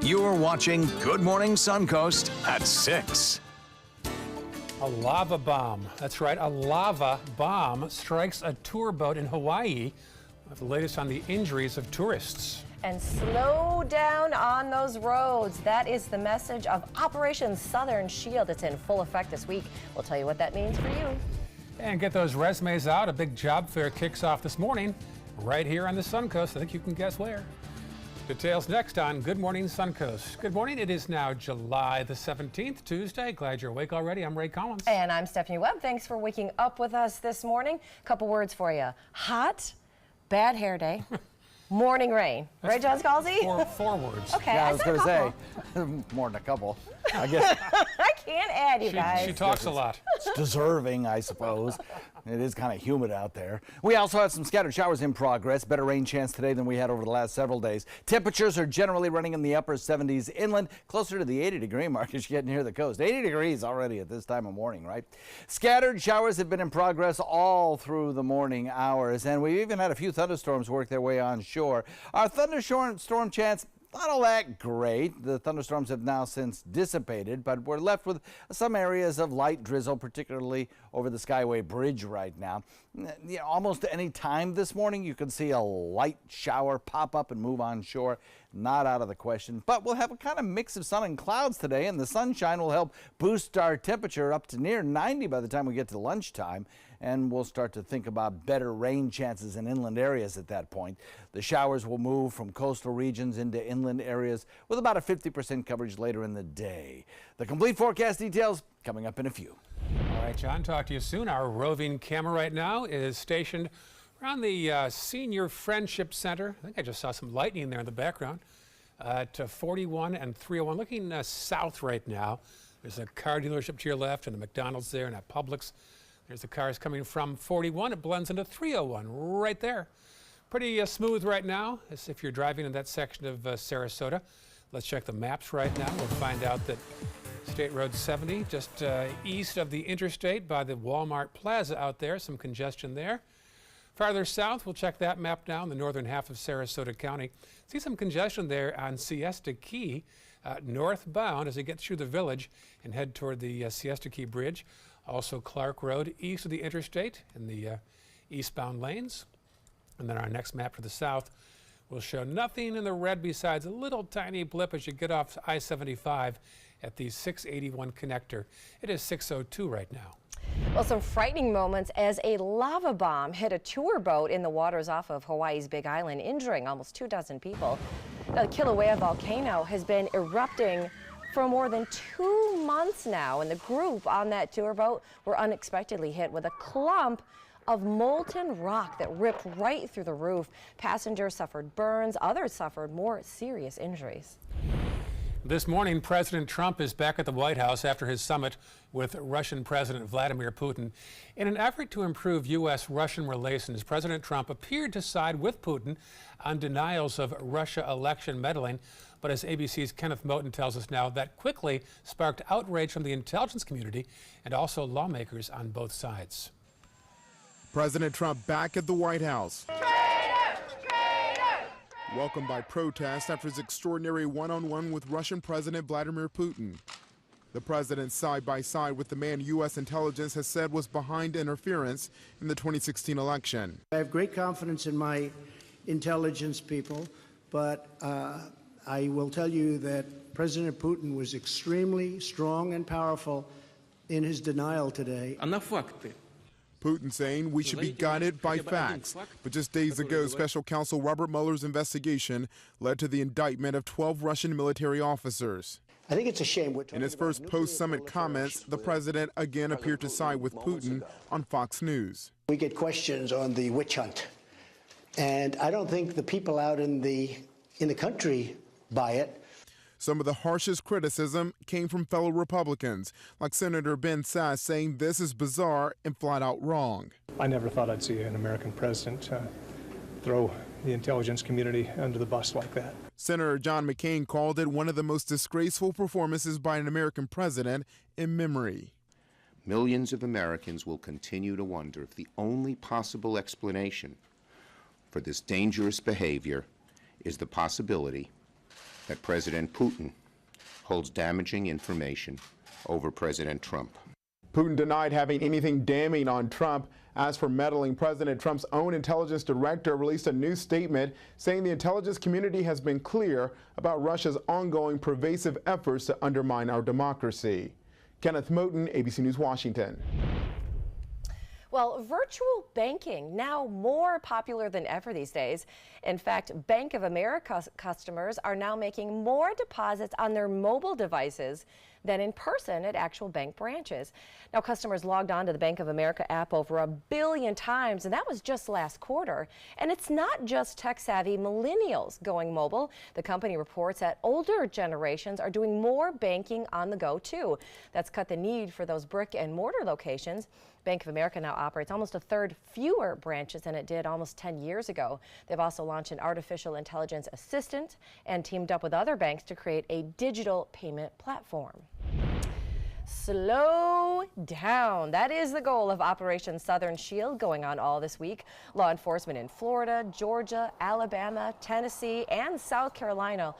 You're watching Good Morning Suncoast at 6. A lava bomb. That's right, a lava bomb strikes a tour boat in Hawaii. With the latest on the injuries of tourists. And slow down on those roads. That is the message of Operation Southern Shield. It's in full effect this week. We'll tell you what that means for you. And get those resumes out. A big job fair kicks off this morning right here on the Suncoast. I think you can guess where. Details next on Good Morning Suncoast. Good morning. It is now July the 17th, Tuesday. Glad you're awake already. I'm Ray Collins. And I'm Stephanie Webb. Thanks for waking up with us this morning. Couple words for you. Hot, bad hair day, morning rain. Right, John Scalzi? Four words. Okay, yeah, I was going to say more than a couple. I guess I can't add, you guys. She talks a lot. it's deserving, I suppose. It is kind of humid out there. We also have some scattered showers in progress. Better rain chance today than we had over the last several days. Temperatures are generally running in the upper 70s inland, closer to the 80-degree mark as you get near the coast. 80 degrees already at this time of morning, right? Scattered showers have been in progress all through the morning hours, and we've even had a few thunderstorms work their way on shore. Our thunderstorm chance, not all that great. The thunderstorms have now since dissipated, but we're left with some areas of light drizzle, particularly over the Skyway Bridge right now. Almost any time this morning, you can see a light shower pop up and move on shore. Not out of the question, but we'll have a kind of mix of sun and clouds today, and the sunshine will help boost our temperature up to near 90 by the time we get to lunchtime. And we'll start to think about better rain chances in inland areas at that point. The showers will move from coastal regions into inland areas with about a 50% coverage later in the day. The complete forecast details coming up in a few. All right, John, talk to you soon. Our roving camera right now is stationed around the Senior Friendship Center. I think I just saw some lightning there in the background at 41 and 301. Looking south right now. There's a car dealership to your left and a McDonald's there and a Publix. There's the cars coming from 41. It blends into 301 right there. Pretty smooth right now, as if you're driving in that section of Sarasota. Let's check the maps right now. We'll find out that State Road 70, just east of the interstate by the Walmart Plaza out there, some congestion there. Farther south, we'll check that map now in the northern half of Sarasota County. See some congestion there on Siesta Key, northbound as you get through the village and head toward the Siesta Key Bridge. Also Clark Road east of the interstate in the eastbound lanes. And then our next map to the south will show nothing in the red besides a little tiny blip as you get off I-75 at the 681 connector. It is 6:02 right now. Well, some frightening moments as a lava bomb hit a tour boat in the waters off of Hawaii's Big Island, injuring almost 24 people. Now, the Kilauea volcano has been erupting for more than 2 months now, and the group on that tour boat were unexpectedly hit with a clump of molten rock that ripped right through the roof. Passengers suffered burns, others suffered more serious injuries. This morning, President Trump is back at the White House after his summit with Russian President Vladimir Putin. In an effort to improve U.S.-Russian relations, President Trump appeared to side with Putin on denials of Russia election meddling. But as ABC's Kenneth Moten tells us now, that quickly sparked outrage from the intelligence community and also lawmakers on both sides. President Trump back at the White House. Welcomed by protests after his extraordinary one-on-one with Russian President Vladimir Putin. The president side by side with the man U.S. intelligence has said was behind interference in the 2016 election. I have great confidence in my intelligence people, but I will tell you that President Putin was extremely strong and powerful in his denial today. Putin saying we should be guided by facts. But just days ago, special counsel Robert Mueller's investigation led to the indictment of 12 Russian military officers. I think it's a shame. In his first post-summit comments, the president again appeared to side with Putin on Fox News. We get questions on the witch hunt, and I don't think the people out in the country buy it. Some of the harshest criticism came from fellow Republicans, like Senator Ben Sasse saying this is bizarre and flat out wrong. I never thought I'd see an American president throw the intelligence community under the bus like that. Senator John McCain called it one of the most disgraceful performances by an American president in memory. Millions of Americans will continue to wonder if the only possible explanation for this dangerous behavior is the possibility that President Putin holds damaging information over President Trump. Putin denied having anything damning on Trump. As for meddling, President Trump's own intelligence director released a new statement saying the intelligence community has been clear about Russia's ongoing pervasive efforts to undermine our democracy. Kenneth Moten, ABC News, Washington. Well, virtual banking, now more popular than ever these days. In fact, Bank of America customers are now making more deposits on their mobile devices than in person at actual bank branches. Now, customers logged on to the Bank of America app over 1 billion times, and that was just last quarter. And it's not just tech-savvy millennials going mobile. The company reports that older generations are doing more banking on the go, too. That's cut the need for those brick-and-mortar locations. Bank of America now operates almost 1/3 fewer branches than it did almost 10 years ago. They've also launched an artificial intelligence assistant and teamed up with other banks to create a digital payment platform. Slow down. That is the goal of Operation Southern Shield, going on all this week. Law enforcement in Florida, Georgia, Alabama, Tennessee, and South Carolina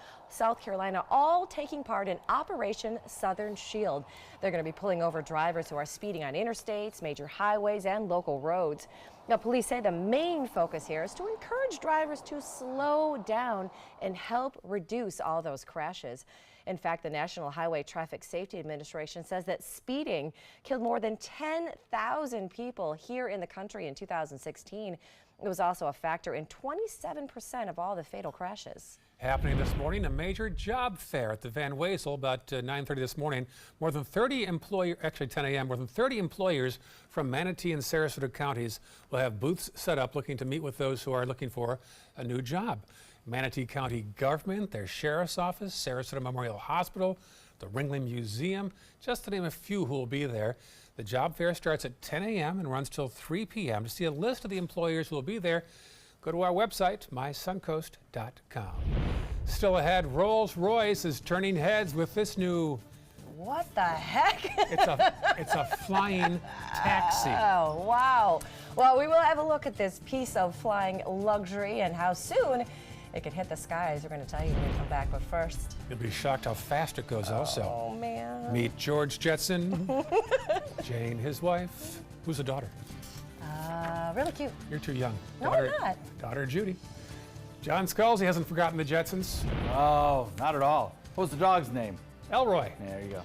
all taking part in Operation Southern Shield. They're going to be pulling over drivers who are speeding on interstates, major highways, and local roads. Now, police say the main focus here is to encourage drivers to slow down and help reduce all those crashes. In fact, the National Highway Traffic Safety Administration says that speeding killed more than 10,000 people here in the country in 2016. It was also a factor in 27% of all the fatal crashes. Happening this morning, a major job fair at the Van Wezel about 9:30 this morning. More than 30 actually 10 a.m., more than 30 employers from Manatee and Sarasota counties will have booths set up looking to meet with those who are looking for a new job. Manatee County government, their sheriff's office, Sarasota Memorial Hospital, the Ringling Museum, just to name a few who will be there. The job fair starts at 10 a.m. and runs till 3 p.m. To see a list of the employers who will be there, go to our website, mysuncoast.com. Still ahead, Rolls-Royce is turning heads with this new... What the heck? It's a flying taxi. Oh, wow. Well, we will have a look at this piece of flying luxury and how soon it could hit the skies. We're going to tell you when we come back, but first... You'll be shocked how fast it goes also. Oh, man. Meet George Jetson, Jane, his wife, who's a daughter. Really cute. You're too young. No, I'm not. Daughter Judy. John Scalzi hasn't forgotten the Jetsons. Oh, not at all. What's the dog's name? Elroy. There you go.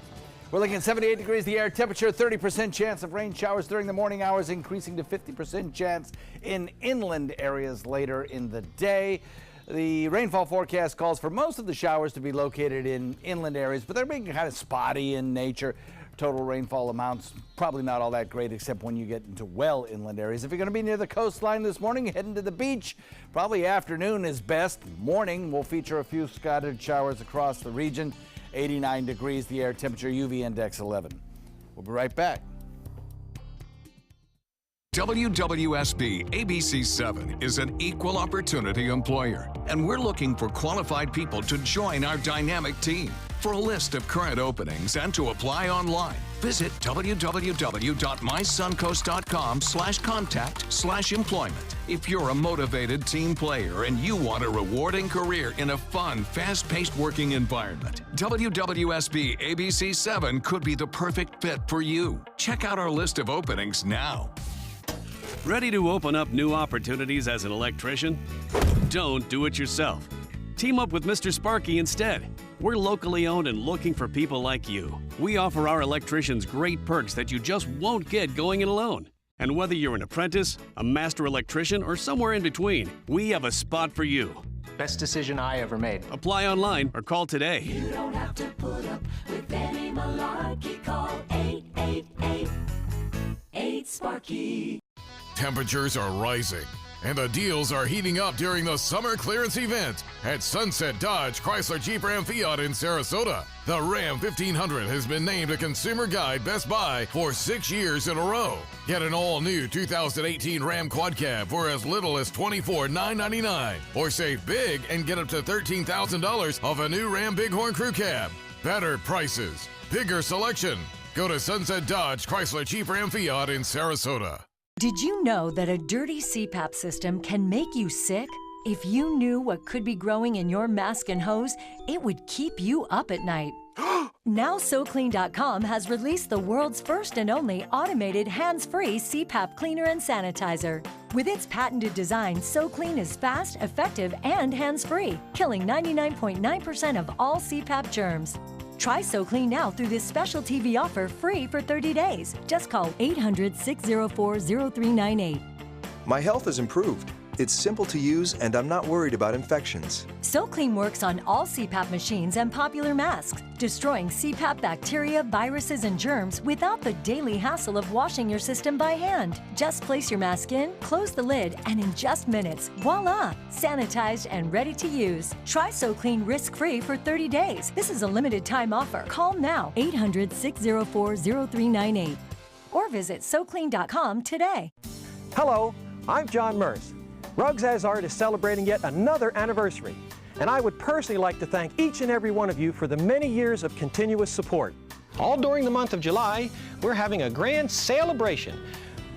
We're looking at 78 degrees the air temperature, 30% chance of rain showers during the morning hours, increasing to 50% chance in inland areas later in the day. The rainfall forecast calls for most of the showers to be located in inland areas, but they're being kind of spotty in nature. Total rainfall amounts probably not all that great, except when you get into well inland areas. If you're going to be near the coastline this morning, heading to the beach, probably afternoon is best. Morning will feature a few scattered showers across the region. 89 degrees the air temperature, UV index 11. We'll be right back. WWSB ABC 7 is an equal opportunity employer, and we're looking for qualified people to join our dynamic team. For a list of current openings and to apply online, visit www.mysuncoast.com/contact/employment. If you're a motivated team player and you want a rewarding career in a fun, fast-paced working environment, WWSB ABC 7 could be the perfect fit for you. Check out our list of openings now. Ready to open up new opportunities as an electrician? Don't do it yourself. Team up with Mr. Sparky instead. We're locally owned and looking for people like you. We offer our electricians great perks that you just won't get going it alone. And whether you're an apprentice, a master electrician, or somewhere in between, we have a spot for you. Best decision I ever made. Apply online or call today. You don't have to put up with any malarkey. Call 888-8-SPARKY. Temperatures are rising, and the deals are heating up during the summer clearance event at Sunset Dodge Chrysler Jeep Ram Fiat in Sarasota. The Ram 1500 has been named a Consumer Guide Best Buy for 6 years in a row. Get an all-new 2018 Ram Quad Cab for as little as $24,999, or save big and get up to $13,000 off a new Ram Bighorn Crew Cab. Better prices, bigger selection. Go to Sunset Dodge Chrysler Jeep Ram Fiat in Sarasota. Did you know that a dirty CPAP system can make you sick? If you knew what could be growing in your mask and hose, it would keep you up at night. Now SoClean.com has released the world's first and only automated hands-free CPAP cleaner and sanitizer. With its patented design, SoClean is fast, effective, and hands-free, killing 99.9% of all CPAP germs. Try SoClean now through this special TV offer free for 30 days. Just call 800-604-0398. My health has improved. It's simple to use, and I'm not worried about infections. SoClean works on all CPAP machines and popular masks, destroying CPAP bacteria, viruses, and germs without the daily hassle of washing your system by hand. Just place your mask in, close the lid, and in just minutes, voila! Sanitized and ready to use. Try SoClean risk-free for 30 days. This is a limited time offer. Call now, 800-604-0398. Or visit SoClean.com today. Hello, I'm John Merce. Rugs As Art is celebrating yet another anniversary, and I would personally like to thank each and every one of you for the many years of continuous support. All during the month of July, we're having a grand celebration.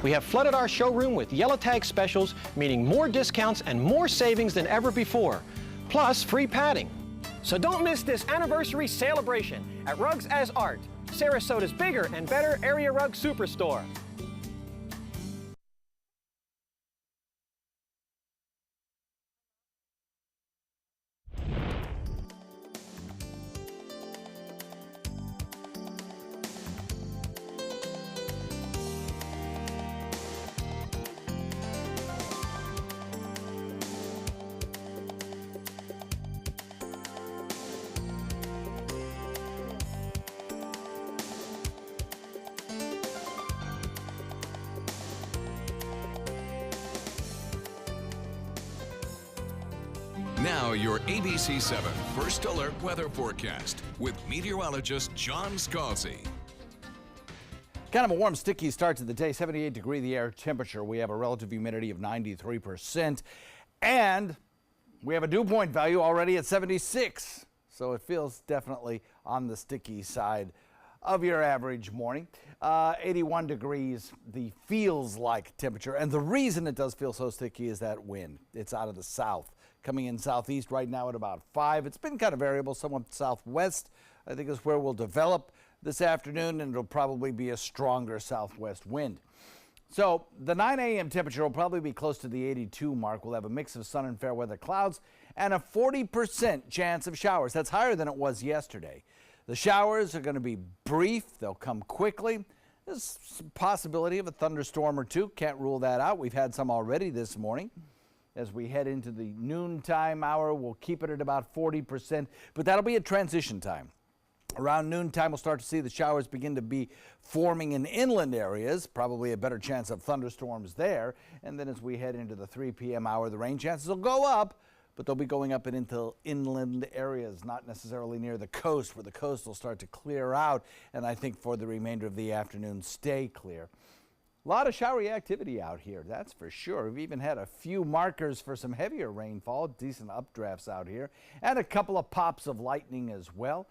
We have flooded our showroom with yellow tag specials, meaning more discounts and more savings than ever before, plus free padding. So don't miss this anniversary celebration at Rugs As Art, Sarasota's bigger and better area rug superstore. Now your ABC 7 First Alert weather forecast with meteorologist John Scalzi. Kind of a warm, sticky start to the day. 78-degree the air temperature. We have a relative humidity of 93%. And we have a dew point value already at 76. So it feels definitely on the sticky side of your average morning. 81 degrees, the feels like temperature. And the reason it does feel so sticky is that wind. It's out of the south. Coming in southeast right now at about 5. It's been kind of variable, somewhat southwest, I think is where we'll develop this afternoon, and it'll probably be a stronger southwest wind. So the 9 a.m. temperature will probably be close to the 82 mark. We'll have a mix of sun and fair weather clouds and a 40% chance of showers. That's higher than it was yesterday. The showers are going to be brief. They'll come quickly. There's some possibility of a thunderstorm or two. Can't rule that out. We've had some already this morning. As we head into the noontime hour, we'll keep it at about 40%, but that'll be a transition time. Around noontime, we'll start to see the showers begin to be forming in inland areas, probably a better chance of thunderstorms there. And then as we head into the 3 p.m. hour, the rain chances will go up, but they'll be going up and into inland areas, not necessarily near the coast, where the coast will start to clear out. And I think for the remainder of the afternoon, stay clear. A lot of showery activity out here, that's for sure. We've even had a few markers for some heavier rainfall, decent updrafts out here, and a couple of pops of lightning as well.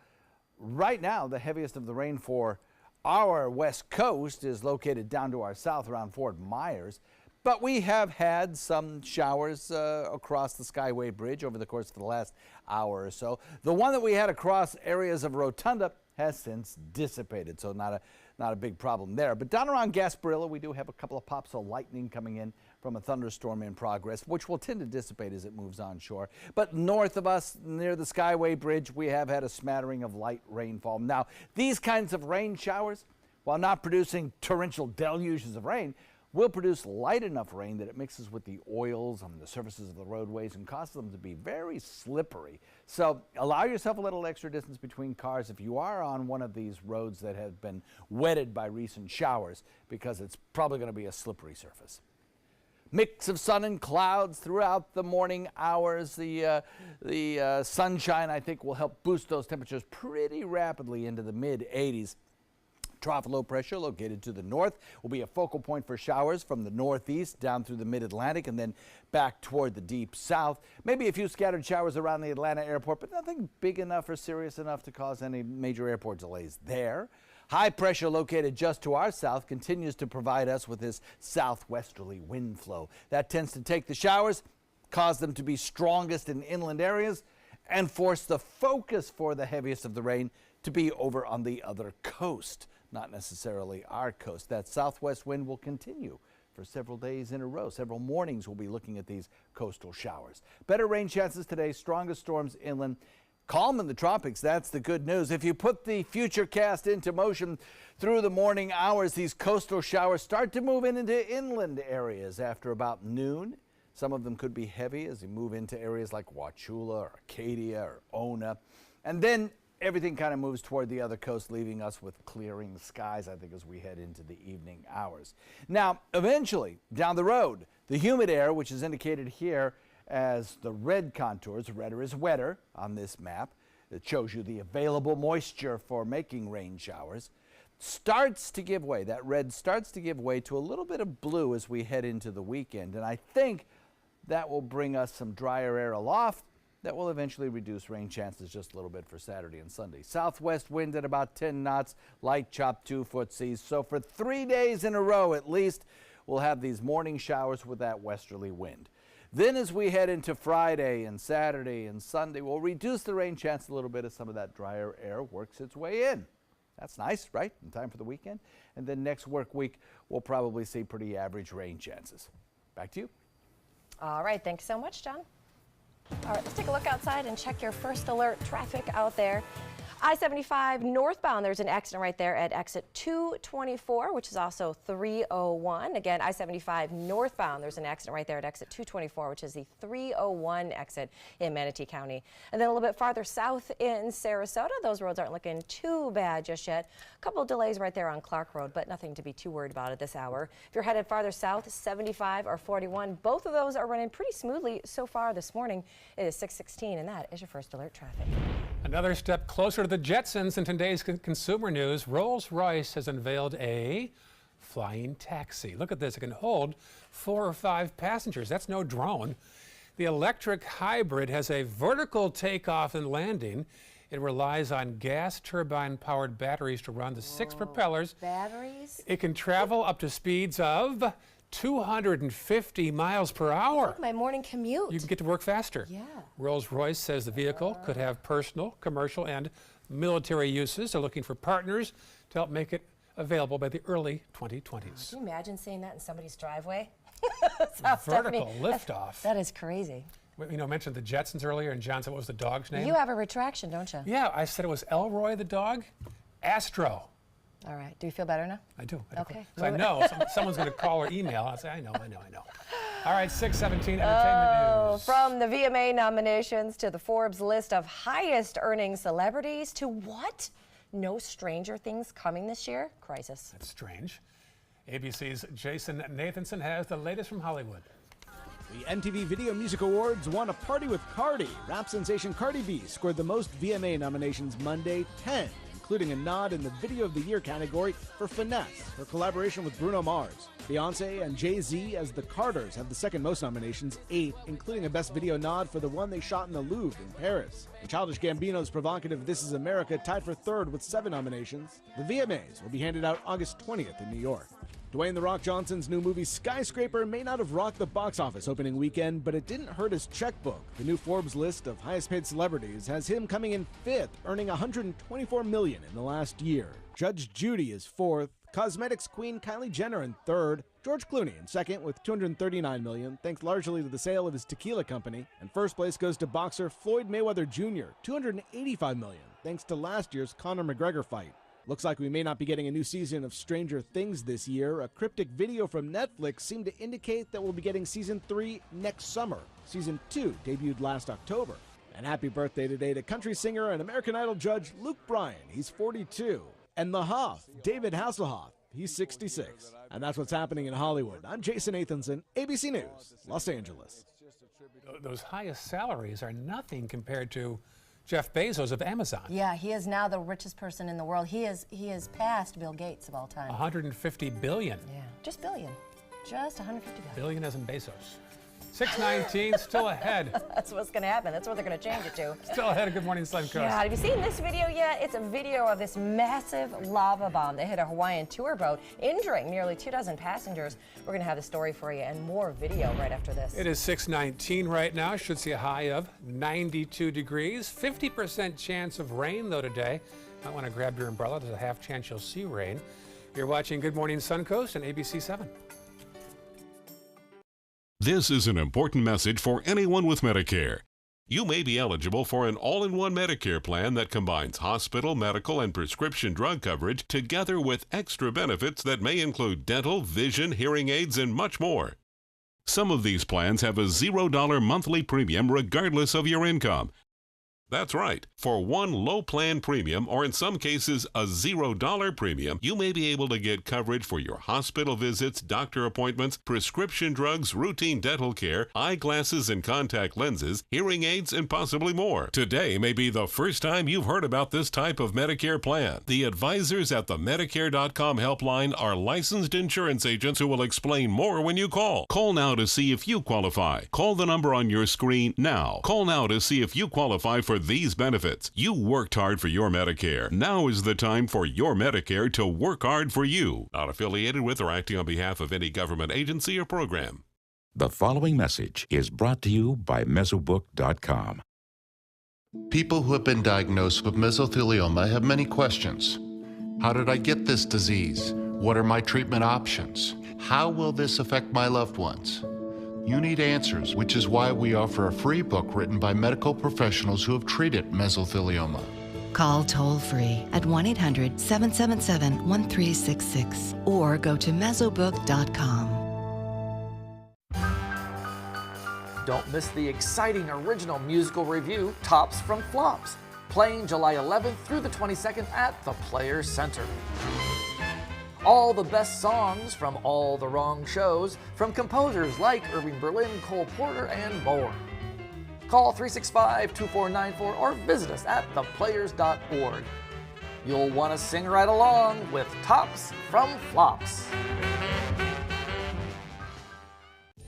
Right now, the heaviest of the rain for our west coast is located down to our south around Fort Myers. But we have had some showers across the Skyway Bridge over the course of the last hour or so. The one that we had across areas of Rotunda has since dissipated, so not a big problem there. But down around Gasparilla, we do have a couple of pops of lightning coming in from a thunderstorm in progress, which will tend to dissipate as it moves onshore. But north of us, near the Skyway Bridge, we have had a smattering of light rainfall. Now, these kinds of rain showers, while not producing torrential deluges of rain, will produce light enough rain that it mixes with the oils on the surfaces of the roadways and causes them to be very slippery. So allow yourself a little extra distance between cars if you are on one of these roads that have been wetted by recent showers, because it's probably going to be a slippery surface. Mix of sun and clouds throughout the morning hours. The sunshine, I think, will help boost those temperatures pretty rapidly into the mid-80s. Trough low pressure located to the north will be a focal point for showers from the northeast down through the mid-Atlantic and then back toward the deep south. Maybe a few scattered showers around the Atlanta airport, but nothing big enough or serious enough to cause any major airport delays there. High pressure located just to our south continues to provide us with this southwesterly wind flow. That tends to take the showers cause them to be strongest in inland areas and force the focus for the heaviest of the rain to be over on the other coast, not necessarily our coast. That southwest wind will continue for several days in a row. Several mornings we'll be looking at these coastal showers. Better rain chances today, strongest storms inland. Calm in the tropics, that's the good news. If you put the futurecast into motion through the morning hours, these coastal showers start to move into inland areas after about noon. Some of them could be heavy as you move into areas like Wauchula or Acadia or Ona. And then everything kind of moves toward the other coast, leaving us with clearing skies, I think, as we head into the evening hours. Now, eventually, down the road, the humid air, which is indicated here as the red contours, redder is wetter on this map, it shows you the available moisture for making rain showers, starts to give way. That red starts to give way to a little bit of blue as we head into the weekend. And I think that will bring us some drier air aloft that will eventually reduce rain chances just a little bit for Saturday and Sunday. Southwest wind at about 10 knots, light chop 2-foot seas. So for 3 days in a row at least, we'll have these morning showers with that westerly wind. Then as we head into Friday and Saturday and Sunday, we'll reduce the rain chance a little bit as some of that drier air works its way in. That's nice, right? In time for the weekend. And then next work week, we'll probably see pretty average rain chances. Back to you. All right, thanks so much, John. All right, let's take a look outside and check your first alert traffic out there. I-75 northbound, there's an accident right there at exit 224, which is also 301. Again, I-75 northbound, there's an accident right there at exit 224, which is the 301 exit in Manatee County. And then a little bit farther south in Sarasota, those roads aren't looking too bad just yet. A couple of delays right there on Clark Road, but nothing to be too worried about at this hour. If you're headed farther south, 75 or 41, both of those are running pretty smoothly so far this morning. It is 6:16, and that is your first alert traffic. Another step closer to the Jetsons in today's consumer news. Rolls-Royce has unveiled a flying taxi. Look at this. It can hold 4 or 5 passengers. That's no drone. The electric hybrid has a vertical takeoff and landing. It relies on gas turbine-powered batteries to run the 6 propellers. Batteries? It can travel up to speeds of 250 miles per hour. Like my morning commute. You can get to work faster. Yeah. Rolls-Royce says the vehicle could have personal, commercial, and military uses. They're looking for partners to help make it available by the early 2020s. Can you imagine seeing that in somebody's driveway? Vertical liftoff. That is crazy. You know, I mentioned the Jetsons earlier, and John said, what was the dog's name? You have a retraction, don't you? Yeah, I said it was Elroy the dog. Astro. All right. Do you feel better now? I do. Okay. So I know someone's going to call or email. I'll say, I know. All right, 6:17 entertainment news. From the VMA nominations to the Forbes list of highest earning celebrities to what? No Stranger Things coming this year? Crisis. That's strange. ABC's Jason Nathanson has the latest from Hollywood. The MTV Video Music Awards won a party with Cardi. Rap sensation Cardi B scored the most VMA nominations Monday, 10, including a nod in the Video of the Year category for Finesse, her collaboration with Bruno Mars. Beyoncé and Jay-Z as the Carters have the second most nominations, 8, including a Best Video nod for the one they shot in the Louvre in Paris. And Childish Gambino's provocative This Is America tied for 3rd with 7 nominations. The VMAs will be handed out August 20th in New York. Dwayne "The Rock" Johnson's new movie Skyscraper may not have rocked the box office opening weekend, but it didn't hurt his checkbook. The new Forbes list of highest paid celebrities has him coming in 5th, earning $124 million in the last year. Judge Judy is 4th, cosmetics queen Kylie Jenner in 3rd, George Clooney in 2nd with $239 million, thanks largely to the sale of his tequila company, and first place goes to boxer Floyd Mayweather Jr., $285 million, thanks to last year's Conor McGregor fight. Looks like we may not be getting a new season of Stranger Things this year. A cryptic video from Netflix seemed to indicate that we'll be getting Season 3 next summer. Season 2 debuted last October. And happy birthday today to country singer and American Idol judge Luke Bryan. He's 42. And the Hoff, David Hasselhoff. He's 66. And that's what's happening in Hollywood. I'm Jason Nathanson, ABC News, Los Angeles. Those highest salaries are nothing compared to Jeff Bezos of Amazon. Yeah, he is now the richest person in the world. He is past Bill Gates of all time. 150 billion. Yeah, just billion. Just 150 billion. Billion as in Bezos. 619, still ahead. That's what's going to happen. That's what they're going to change it to. Still ahead of Good Morning Suncoast. Yeah, have you seen this video yet? It's a video of this massive lava bomb that hit a Hawaiian tour boat, injuring nearly 24 passengers. We're going to have the story for you and more video right after this. It is 619 right now. Should see a high of 92 degrees. 50% chance of rain, though, today. Might want to grab your umbrella. There's a half chance you'll see rain. You're watching Good Morning Suncoast on ABC 7. This is an important message for anyone with Medicare. You may be eligible for an all-in-one Medicare plan that combines hospital, medical, and prescription drug coverage together with extra benefits that may include dental, vision, hearing aids, and much more. Some of these plans have a $0 monthly premium regardless of your income. That's right. For one low plan premium, or in some cases a $0 premium, you may be able to get coverage for your hospital visits, doctor appointments, prescription drugs, routine dental care, eyeglasses and contact lenses, hearing aids, and possibly more. Today may be the first time you've heard about this type of Medicare plan. The advisors at the Medicare.com helpline are licensed insurance agents who will explain more when you call. Call now to see if you qualify. Call the number on your screen now. Call now to see if you qualify for these benefits. You worked hard for your Medicare. Now is the time for your Medicare to work hard for you. Not affiliated with or acting on behalf of any government agency or program. The following message is brought to you by Mesobook.com. People who have been diagnosed with mesothelioma have many questions. How did I get this disease? What are my treatment options? How will this affect my loved ones? You need answers, which is why we offer a free book written by medical professionals who have treated mesothelioma. Call toll-free at 1-800-777-1366 or go to Mesobook.com. Don't miss the exciting original musical review, Tops from Flops, playing July 11th through the 22nd at the Players Center. All the best songs from all the wrong shows from composers like Irving Berlin, Cole Porter, and more. Call 365-2494 or visit us at theplayers.org. You'll want to sing right along with Tops from Flops.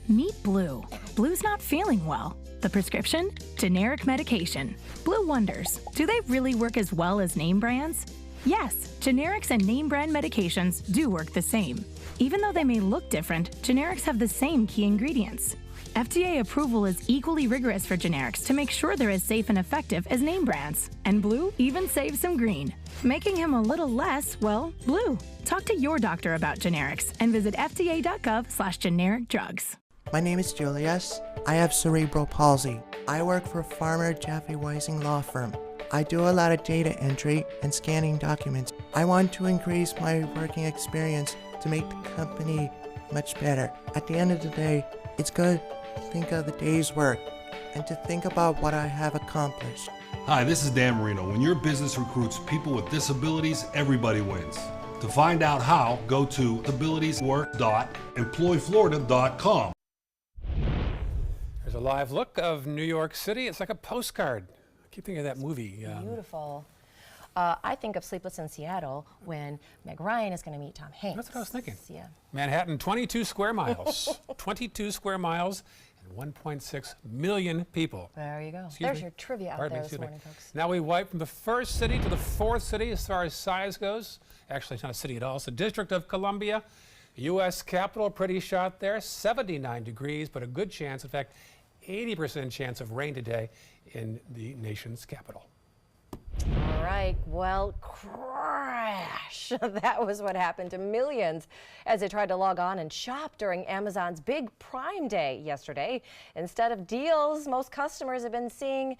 Meet Blue. Blue's not feeling well. The prescription? Generic medication. Blue wonders, do they really work as well as name brands? Yes, generics and name brand medications do work the same. Even though they may look different, generics have the same key ingredients. FDA approval is equally rigorous for generics to make sure they're as safe and effective as name brands. And Blue even saves some green, making him a little less, well, blue. Talk to your doctor about generics and visit fda.gov/generic drugs. My name is Julius. I have cerebral palsy. I work for Farmer Jeffrey Weising Law Firm. I do a lot of data entry and scanning documents. I want to increase my working experience to make the company much better. At the end of the day, it's good to think of the day's work and to think about what I have accomplished. Hi, this is Dan Marino. When your business recruits people with disabilities, everybody wins. To find out how, go to abilitieswork.employflorida.com. There's a live look of New York City. It's like a postcard. I keep thinking of that movie. Beautiful. I think of Sleepless in Seattle when Meg Ryan is going to meet Tom Hanks. That's what I was thinking. Yeah. Manhattan, 22 square miles. 22 square miles and 1.6 million people. There you go. Excuse me. Your trivia out there this morning, folks. Now we wipe from the first city to the fourth city as far as size goes. Actually, it's not a city at all. It's the District of Columbia. U.S. Capitol, pretty shot there. 79 degrees, but a good chance, in fact, 80% chance of rain today in the nation's capital. All right, well, crash. That was what happened to millions as they tried to log on and shop during Amazon's big Prime Day yesterday. Instead of deals, most customers have been seeing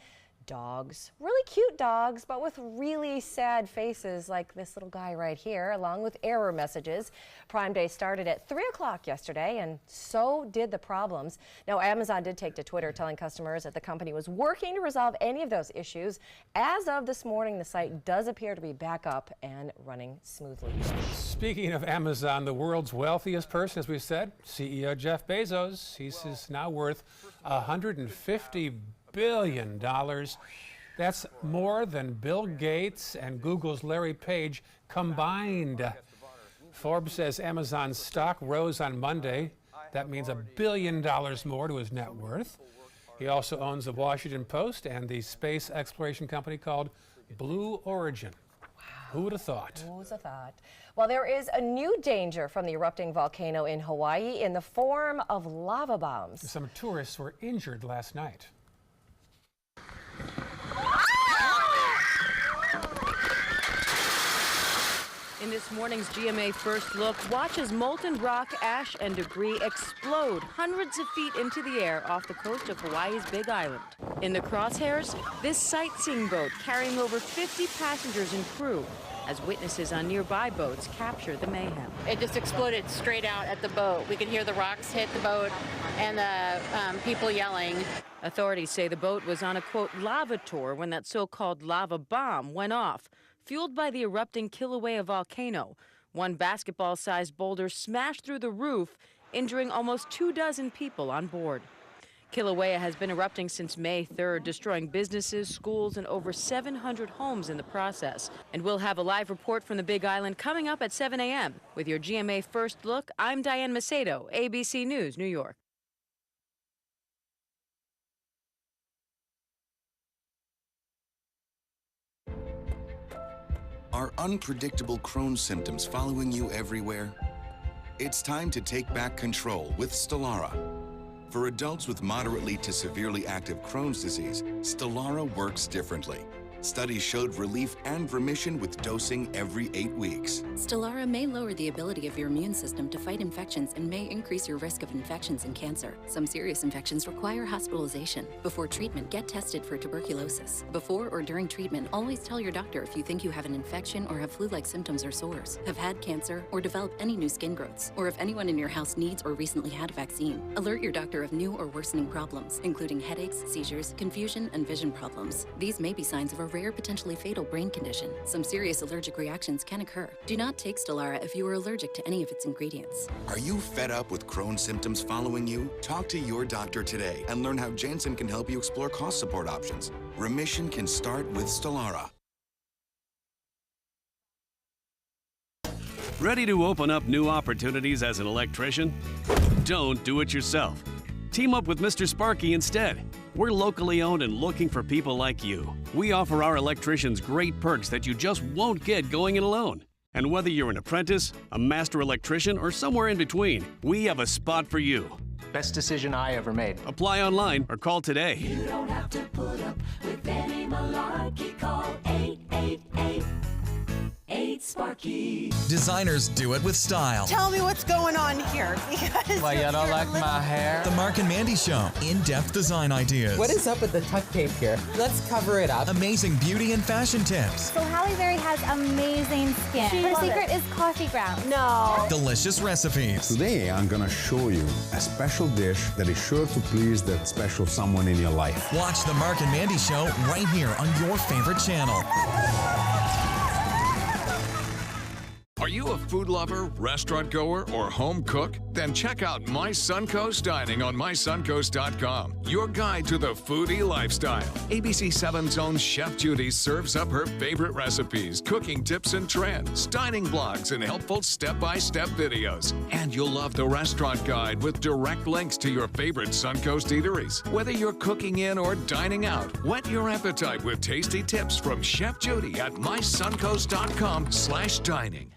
dogs, really cute dogs, but with really sad faces like this little guy right here, along with error messages. Prime Day started at 3 o'clock yesterday, and so did the problems. Now, Amazon did take to Twitter telling customers that the company was working to resolve any of those issues. As of this morning, the site does appear to be back up and running smoothly. Speaking of Amazon, the world's wealthiest person, as we said, CEO Jeff Bezos, he's now worth $150 billion. That's more than Bill Gates and Google's Larry Page combined. Forbes says Amazon's stock rose on Monday That means $1 billion more to his net worth. He also owns the Washington Post and the space exploration company called Blue Origin. Who would have thought? Who would have thought? Well, there is a new danger from the erupting volcano in Hawaii in the form of lava bombs. Some tourists were injured last night. In this morning's GMA First Look, watch as molten rock, ash, and debris explode hundreds of feet into the air off the coast of Hawaii's Big Island. In the crosshairs, this sightseeing boat carrying over 50 passengers and crew as witnesses on nearby boats capture the mayhem. It just exploded straight out at the boat. We could hear the rocks hit the boat and the people yelling. Authorities say the boat was on a, quote, lava tour when that so-called lava bomb went off, fueled by the erupting Kilauea volcano. One basketball-sized boulder smashed through the roof, injuring almost 24 people on board. Kilauea has been erupting since May 3rd, destroying businesses, schools, and over 700 homes in the process. And we'll have a live report from the Big Island coming up at 7 a.m. With your GMA First Look, I'm Diane Macedo, ABC News, New York. Are unpredictable Crohn's symptoms following you everywhere? It's time to take back control with Stelara. For adults with moderately to severely active Crohn's disease, Stelara works differently. Studies showed relief and remission with dosing every 8 weeks. Stelara may lower the ability of your immune system to fight infections and may increase your risk of infections and cancer. Some serious infections require hospitalization. Before treatment, get tested for tuberculosis. Before or during treatment, always tell your doctor if you think you have an infection or have flu-like symptoms or sores, have had cancer, or developed any new skin growths, or if anyone in your house needs or recently had a vaccine. Alert your doctor of new or worsening problems, including headaches, seizures, confusion, and vision problems. These may be signs of a rare, potentially fatal brain condition. Some serious allergic reactions can occur. Do not take Stelara if you are allergic to any of its ingredients. Are you fed up with Crohn's symptoms following you? Talk to your doctor today and learn how Janssen can help you explore cost support options. Remission can start with Stelara. Ready to open up new opportunities as an electrician? Don't do it yourself. Team up with Mr. Sparky instead. We're locally owned and looking for people like you. We offer our electricians great perks that you just won't get going it alone. And whether you're an apprentice, a master electrician, or somewhere in between, we have a spot for you. Best decision I ever made. Apply online or call today. You don't have to put up with any malarkey. Call 888 8-SPARKY. Designers do it with style. Tell me what's going on here. Because Why, you don't like my hair? The Mark and Mandy Show. In-depth design ideas. What is up with the tuck tape here? Let's cover it up. Amazing beauty and fashion tips. So Halle Berry has amazing skin. Her secret is coffee grounds. No. Delicious recipes. Today, I'm going to show you a special dish that is sure to please that special someone in your life. Watch the Mark and Mandy Show right here on your favorite channel. Are you a food lover, restaurant goer, or home cook? Then check out My Suncoast Dining on mysuncoast.com, your guide to the foodie lifestyle. ABC 7's own Chef Judy serves up her favorite recipes, cooking tips and trends, dining blogs, and helpful step-by-step videos. And you'll love the restaurant guide with direct links to your favorite Suncoast eateries. Whether you're cooking in or dining out, whet your appetite with tasty tips from Chef Judy at mysuncoast.com/dining.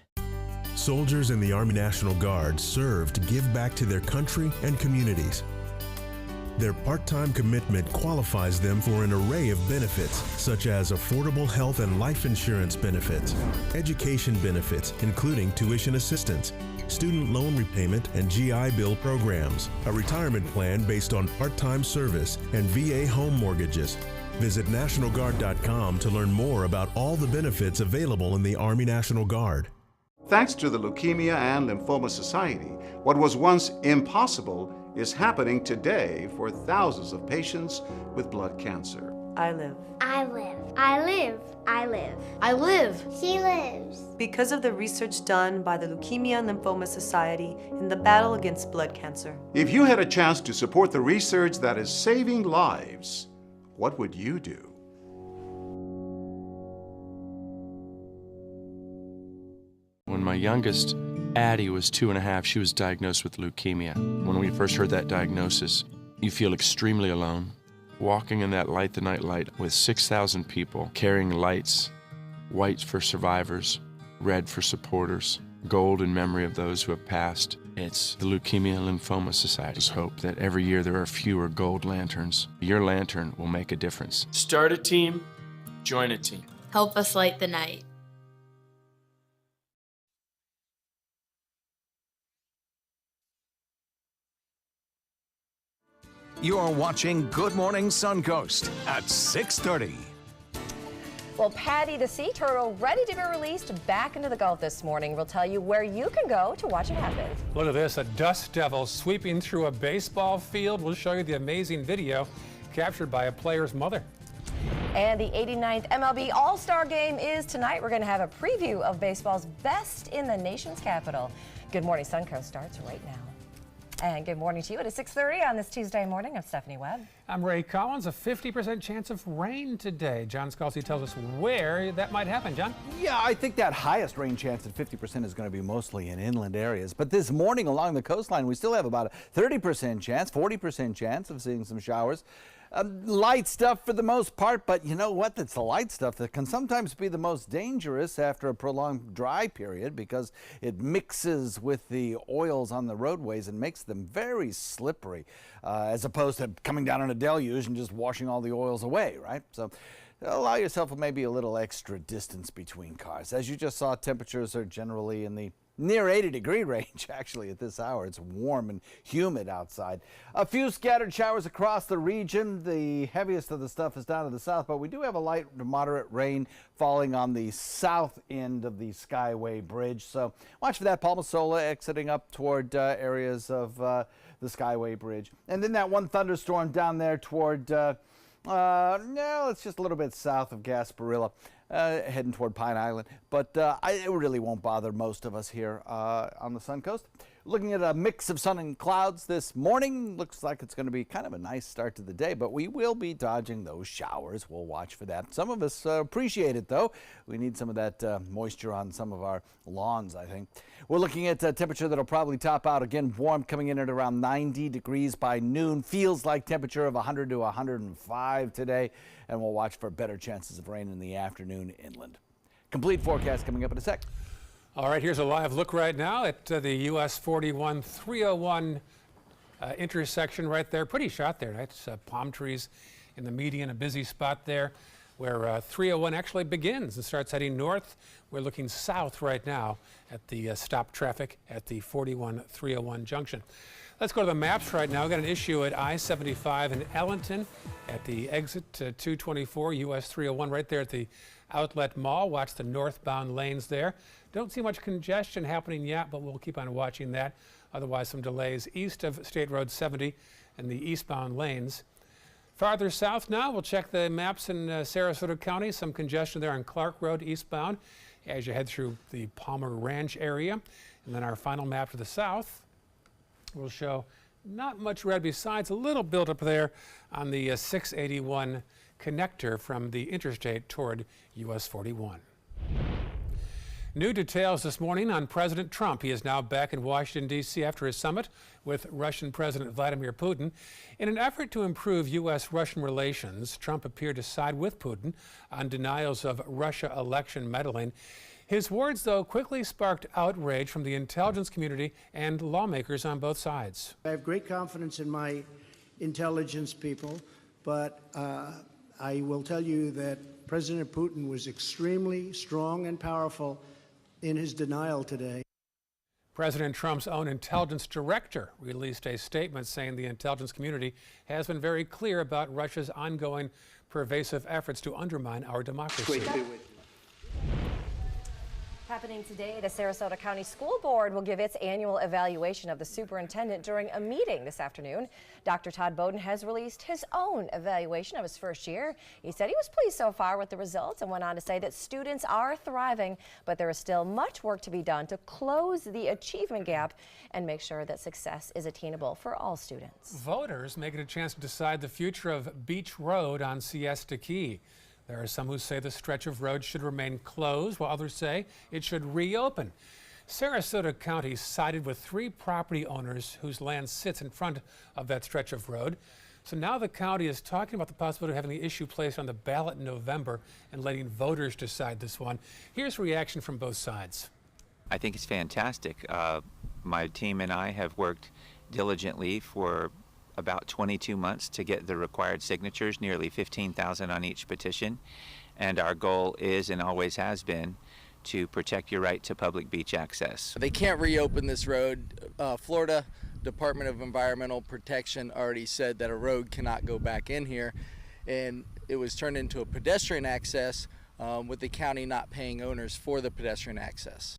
Soldiers in the Army National Guard serve to give back to their country and communities. Their part-time commitment qualifies them for an array of benefits, such as affordable health and life insurance benefits, education benefits, including tuition assistance, student loan repayment, and GI Bill programs, a retirement plan based on part-time service, and VA home mortgages. Visit NationalGuard.com to learn more about all the benefits available in the Army National Guard. Thanks to the Leukemia and Lymphoma Society, what was once impossible is happening today for thousands of patients with blood cancer. I live. I live. I live. I live. I live. She lives. Because of the research done by the Leukemia and Lymphoma Society in the battle against blood cancer. If you had a chance to support the research that is saving lives, what would you do? When my youngest Addie was 2.5. She was diagnosed with leukemia. When we first heard that diagnosis, you feel extremely alone. Walking in that Light the Night light with 6,000 people carrying lights, white for survivors, red for supporters, gold in memory of those who have passed. It's the Leukemia and Lymphoma Society's hope that every year there are fewer gold lanterns. Your lantern will make a difference. Start a team, join a team. Help us light the night. You're watching Good Morning Suncoast at 6:30. Well, Patty the sea turtle ready to be released back into the Gulf this morning. We'll tell you where you can go to watch it happen. Look at this, a dust devil sweeping through a baseball field. We'll show you the amazing video captured by a player's mother. And the 89th MLB All-Star Game is tonight. We're going to have a preview of baseball's best in the nation's capital. Good Morning Suncoast starts right now. And good morning to you. It is 6:30 on this Tuesday morning. I'm Stephanie Webb. I'm Ray Collins. A 50% chance of rain today. John Scalzi tells us where that might happen. John? Yeah, I think that highest rain chance at 50% is going to be mostly in inland areas. But this morning along the coastline, we still have about a 30% chance, 40% chance of seeing some showers. Light stuff for the most part, but you know what? It's the light stuff that can sometimes be the most dangerous after a prolonged dry period because it mixes with the oils on the roadways and makes them very slippery, as opposed to coming down on a deluge and just washing all the oils away, right? So allow yourself maybe a little extra distance between cars. As you just saw, temperatures are generally in the near 80-degree range, actually, at this hour. It's warm and humid outside. A few scattered showers across the region. The heaviest of the stuff is down to the south, but we do have a light to moderate rain falling on the south end of the Skyway Bridge. So watch for that. Palmasola exiting up toward areas of the Skyway Bridge. And then that one thunderstorm down there toward, no, it's just a little bit south of Gasparilla. Heading toward Pine Island, but it really won't bother most of us here on the Suncoast. Looking at a mix of sun and clouds this morning. Looks like it's going to be kind of a nice start to the day, but we will be dodging those showers. We'll watch for that. Some of us appreciate it, though. We need some of that moisture on some of our lawns, I think. We're looking at a temperature that'll probably top out again warm, coming in at around 90 degrees by noon. Feels like temperature of 100 to 105 today, and we'll watch for better chances of rain in the afternoon inland. Complete forecast coming up in a sec. All right, here's a live look right now at the US 41 301 intersection right there. Pretty shot there, right? It's palm trees in the median, a busy spot there where 301 actually begins and starts heading north. We're looking south right now at the stop traffic at the 41 301 junction. Let's go to the maps right now. We've got an issue at I-75 in Ellington at the exit to 224 US 301 right there at the Outlet Mall. Watch the northbound lanes there. Don't see much congestion happening yet, but we'll keep on watching that. Otherwise, some delays east of State Road 70 and the eastbound lanes. Farther south now, we'll check the maps in Sarasota County. Some congestion there on Clark Road eastbound as you head through the Palmer Ranch area. And then our final map to the south will show not much red besides a little buildup there on the 681 connector from the interstate toward US 41. New details this morning on President Trump. He is now back in Washington, D.C. after his summit with Russian President Vladimir Putin. In an effort to improve U.S.-Russian relations, Trump appeared to side with Putin on denials of Russia election meddling. His words, though, quickly sparked outrage from the intelligence community and lawmakers on both sides. I have great confidence in my intelligence people, but I will tell you that President Putin was extremely strong and powerful in his denial today. President Trump's own intelligence director released a statement saying the intelligence community has been very clear about Russia's ongoing pervasive efforts to undermine our democracy. Happening today, the Sarasota County School Board will give its annual evaluation of the superintendent during a meeting this afternoon. Dr. Todd Bowden has released his own evaluation of his first year. He said he was pleased so far with the results and went on to say that students are thriving, but there is still much work to be done to close the achievement gap and make sure that success is attainable for all students. Voters make it a chance to decide the future of Beach Road on Siesta Key. There are some who say the stretch of road should remain closed, while others say it should reopen. Sarasota County sided with 3 property owners whose land sits in front of that stretch of road. So now the county is talking about the possibility of having the issue placed on the ballot in November and letting voters decide this one. Here's reaction from both sides. I think it's fantastic. My team and I have worked diligently for about 22 months to get the required signatures, nearly 15,000 on each petition. And our goal is and always has been to protect your right to public beach access. They can't reopen this road. Florida Department of Environmental Protection already said that a road cannot go back in here, and it was turned into a pedestrian access with the county not paying owners for the pedestrian access.